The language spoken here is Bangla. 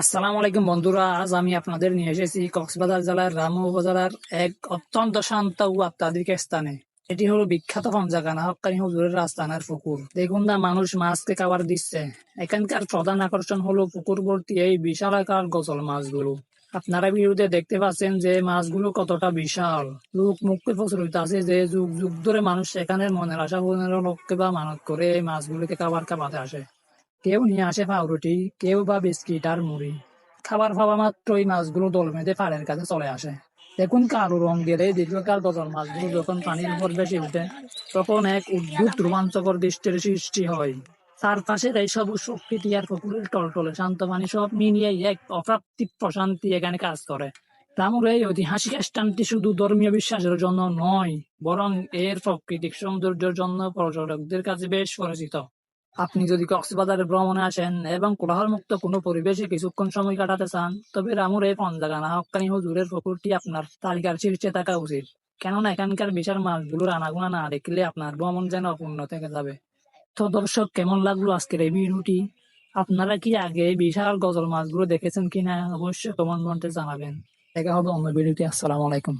আসসালামু আলাইকুম বন্ধুরা, আজ আমি আপনাদের নিয়ে এসেছি কক্সবাজার জেলার রামু উপজেলার এক অত্যন্ত শান্ত ও আত্মাধিক স্থানে। এটি হলো বিখ্যাত পঞ্চাগানা হক্কানি হুজুরের রাজস্থানের পুকুর। দেখুন না, মানুষ মাছকে খাবার দিচ্ছে। এখানকার প্রধান আকর্ষণ হলো পুকুর ভর্তি এই বিশাল আকার গজল মাছগুলো। আপনারা ভিডিওতে দেখতে পাচ্ছেন যে মাছগুলো কতটা বিশাল। লোক মুখে প্রচলিত আছে যে যুগ যুগ ধরে মানুষ এখানে মনের আশা পূরণের লক্ষ্যে বা মানত করে এই মাছগুলোকে খাবার খাওয়াতে আসে। কেউ নিয়ে আসে পাউরুটি, কেউ বা বিস্কিট আর মুড়ি। খাবার খাওয়া মাত্রই মাছগুলো দল বেঁধে পাড়ের কাছে চলে আসে। দেখুন, কালো রং গেলে দীর্ঘকাল গজল মাছগুলো যখন পানির উপর ভেসে ওঠে, তখন এক অদ্ভুত রোমাঞ্চকর দৃশ্যের সৃষ্টি হয়। চারপাশের এই সবুজ প্রকৃতি আর পুকুরের টলটলে শান্ত পানি সব মিলিয়ে এক অপ্রাপ্তিক প্রশান্তি এখানে কাজ করে। রামুর এই ঐতিহাসিক স্থানটি শুধু ধর্মীয় বিশ্বাসের জন্য নয়, বরং এর প্রাকৃতিক সৌন্দর্যের জন্য পর্যটকদের কাছে বেশ পরিচিত। আপনি যদি কক্সবাজারে ভ্রমণে আসেন এবং কোলাহলমুক্ত কোনো পরিবেশে কিছুক্ষণ সময় কাটাতে চান, তবে রামুর এই পঞ্চগানা হক্কানি হুজুরের পুকুরটি আপনার তালিকার শীর্ষে থাকা উচিত। কেননা এখানকার বিশাল মাছগুলোর আনাগোনা না দেখলে আপনার ভ্রমণ যেন অপূর্ণ থেকে যাবে। তো দর্শক, কেমন লাগলো আজকের এই ভিডিওটি? আপনারা কি আগে এই বিশাল গজল মাছগুলো দেখেছেন কিনা অবশ্যই কমেন্ট বক্সে জানাবেন। দেখা হবে অন্য ভিডিওতে। আসসালামু আলাইকুম।